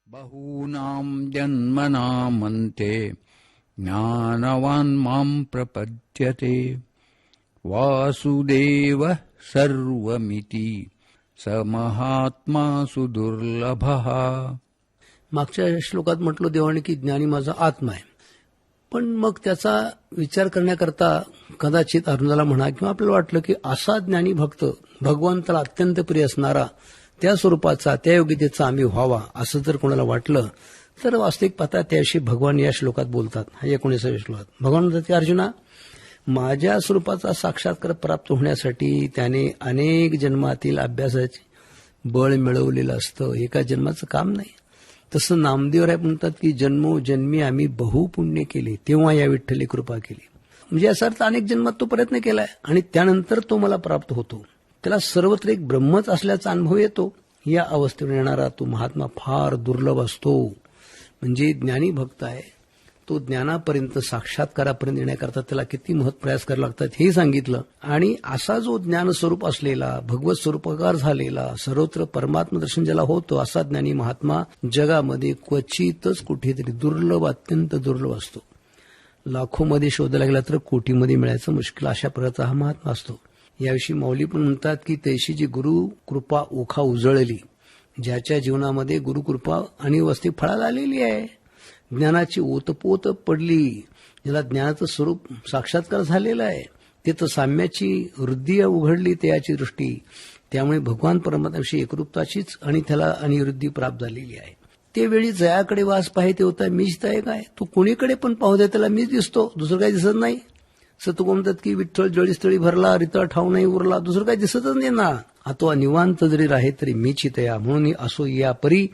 बहूनां जन्मनामन्ते ज्ञानवान् मां प्रपद्यते वासुदेवः सर्वमिति स महात्मा सुदुर्लभः. मागच्या श्लोकात म्हटलं देवाने की ज्ञानी माझा आत्मा आहे. पण मग त्याचा विचार करण्याकरता कदाचित अर्जुनाला म्हणा किंवा आपल्याला वाटलं की असा ज्ञानी भक्त भगवंताला अत्यंत प्रिय असणारा त्या स्वरूपाचा त्या योग्यतेचा आम्ही व्हावा असं जर कोणाला वाटलं तर वास्तविक पाहता त्याविषयी भगवान या श्लोकात बोलतात. हा 19व्या श्लोकात भगवान म्हणतात की अर्जुना, माझ्या स्वरूपाचा साक्षात्कार प्राप्त होण्यासाठी त्याने अनेक जन्मातील अभ्यासाचे बळ मिळवलेलं असतं. एका जन्माचं काम नाही. तसं नामदेवराय म्हणतात की जन्मोजन्मी आम्ही बहुपुण्य केले तेव्हा या विठ्ठली कृपा केली. म्हणजे याचा अर्थ अनेक जन्मात तो प्रयत्न केलाय आणि त्यानंतर तो मला प्राप्त होतो. त्याला सर्वत्र एक ब्रह्मच असल्याचा अनुभव येतो. या अवस्थेवर येणारा तो महात्मा फार दुर्लभ असतो. म्हणजे ज्ञानी भक्त आहे तो ज्ञानापर्यंत साक्षात्कारापर्यंत येण्याकरता त्याला किती महत् प्रयास करावे लागतात हे सांगितलं. आणि असा जो ज्ञानस्वरूप असलेला भगवत स्वरूपाकार झालेला सर्वत्र परमात्म दर्शन ज्याला होतं असा ज्ञानी महात्मा जगामध्ये क्वचितच कुठेतरी दुर्लभ अत्यंत दुर्लभ असतो. लाखोमध्ये शोधायला गेला तर कोटीमध्ये मिळायचं मुश्किल अशा प्रकारचा हा महात्मा असतो. याविषयी मौली पण म्हणतात की तैशी जी गुरु कृपा ओखा उजळली, ज्याच्या जीवनामध्ये गुरुकृपा आणि वस्ती फळाला आलेली आहे, ज्ञानाची ओतपोत पडली, ज्याला ज्ञानाचं स्वरूप साक्षात्कार झालेला आहे, तिथं साम्याची वृद्धी उघडली त्याची दृष्टी, त्यामुळे भगवान परमात्म्याविषयी एकरूपताचीच आणि त्याला आणि वृद्धी प्राप्त झालेली आहे. ते वेळी जयाकडे वास पाहिजे होता मीच आहे काय, तो कोणीकडे पण पाहू दे त्याला मीच दिसतो, दुसरं काही दिसत नाही. सतू म्हणतात की विठ्ठल जळीस्थळी भरला रितळ ठाव नाही उरला, दुसरं काही दिसतच नाही ना. तो निवांत जरी राहे तरी मीच तया, म्हणून असो या परी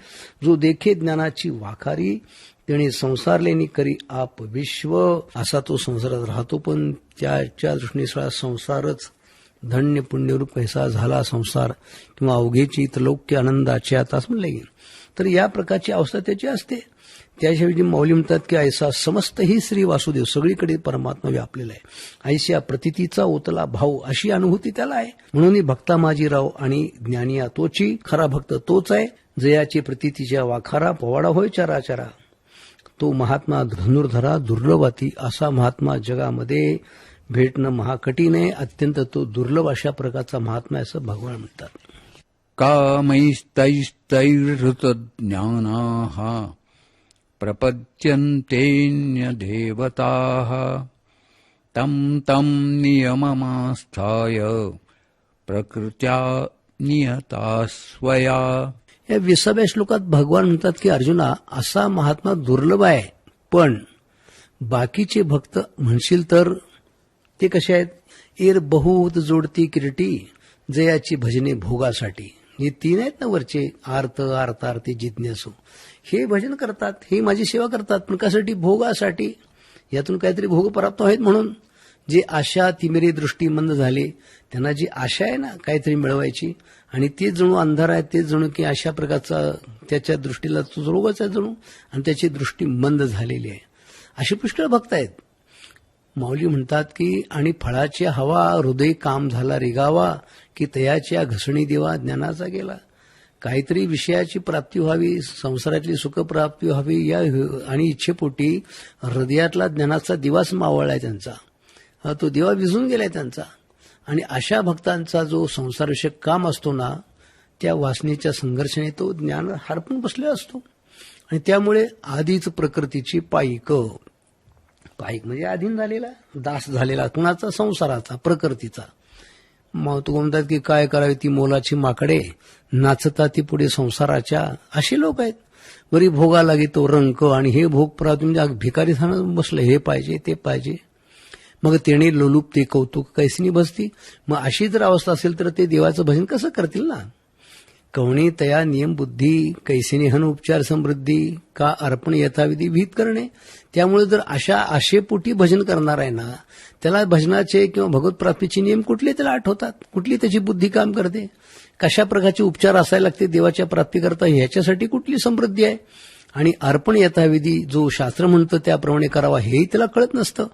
जो देखे ज्ञानाची वाखारी त्याने संसारलेनी करी आप विश्व. असा तो संसारात राहतो पण त्याच्या दृष्टीने सगळा संसारच धन्य पुण्यरूप कैसा झाला संसार किंवा अवघेची त्रैलोक्य आनंदाची आता असं म्हणलं गेलं. तर या प्रकारची अवस्था त्याची असते. त्याशिवाय मौली म्हणतात की ऐसा समस्त ही श्री वासुदेव सगळीकडे परमात्मा व्यापलेला आहे. ऐशा प्रतितीचा ओतला भाऊ अशी अनुभूती त्याला आहे. म्हणून भक्ता माझी राव आणि ज्ञानिया तोची, खरा भक्त तोच आहे. जयाची प्रतितीच्या वाखारा पोवाडा होय चराचरा. तो महात्मा धनुर्धरा दुर्लभाती, असा महात्मा जगामध्ये भेटणं महाकठीण आहे. अत्यंत तो दुर्लभ अशा प्रकारचा महात्मा असं भगवान म्हणतात. कामैस्तैस्तैर्हृतज्ञानाः प्रपद्यन्तेऽन्यदेवताः तं तं नियममास्थाय प्रकृत्या नियता स्वया. या 20व्या श्लोकात भगवान म्हणतात की अर्जुना, असा महात्मा दुर्लभ आहे, पण बाकीचे भक्त म्हणशील तर ते कसे आहेत. एर बहुत जोडती किरीटी, जयाची भजने भोगासाठी. हे 3 आहेत ना वरचे, आर्त आर्तार्थी जिज्ञासू. हे भजन करतात, हे माझी सेवा करतात, पण कशासाठी, भोगासाठी. यातून काहीतरी भोग प्राप्त आहेत म्हणून. जे आशा तिमिरी दृष्टी मंद झाली त्यांना जी आशा आहे ना काहीतरी मिळवायची आणि ते जणू अंधार आहे, ते जणू की अशा प्रकारचा त्याच्या दृष्टीला तो रोगच आहे जणू आणि त्याची दृष्टी मंद झालेली आहे. असे पुष्कळ भक्त आहेत. माऊली म्हणतात की आणि फळाची हवा हृदय काम झाला रिगावा, की तयाच्या घसणी देवा ज्ञानाचा गेला. काहीतरी विषयाची प्राप्ती व्हावी, संसारातली सुखप्राप्ती व्हावी या आणि इच्छेपोटी हृदयातला ज्ञानाचा दिवाच मावळलाय त्यांचा, तो दिवा विझून गेलाय त्यांचा. आणि अशा भक्तांचा जो संसारविषयक काम असतो ना, त्या वासनेच्या संघर्षाने तो ज्ञान हरपून बसलेला असतो. आणि त्यामुळे आधीच प्रकृतीची पायिक म्हणजे अधीन झालेला, दास झालेला, कुणाचा, संसाराचा, प्रकृतीचा. मग तू म्हणतात की काय करावी ती मोलाची माकडे, नाचता ती पुढे संसाराच्या. असे लोक आहेत. वरी भोगाला घेतो रंक आणि हे भोग प्राप्त म्हणजे भिकारी थांबून बसलं, हे पाहिजे ते पाहिजे. मग तेणे लोलूप ते कौतुक कैसिनी बसती. मग अशी जर अवस्था असेल तर ते देवाचं भजन कसं करतील ना. कवणी तया नियम बुद्धी कैसिनी हन उपचार समृद्धी का अर्पण यथाविधी भीत करणे. त्यामुळे जर अशा आशेपोटी भजन करणार आहे ना, त्याला भजनाचे किंवा भगवत प्राप्तीचे नियम कुठले त्याला आठवतात, कुठली त्याची बुद्धी काम करते, कशा प्रकारचे उपचार असायला लागते देवाच्या प्राप्तीकरता, ह्याच्यासाठी कुठली समृद्धी आहे. आणि अर्पण यथाविधी जो शास्त्र म्हणतं त्याप्रमाणे करावा हेही त्याला कळत नसतं.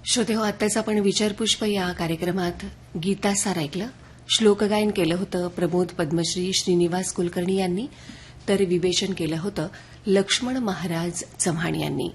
श्रोते हो, आत्ताच आपण विचारपुष्प या कार्यक्रमात गीतासार ऐकलं. श्लोकगायन केलं होतं प्रमोद पद्मश्री श्रीनिवास कुलकर्णी यांनी, तर विवेचन केलं होतं लक्ष्मण महाराज चव्हाण यांनी.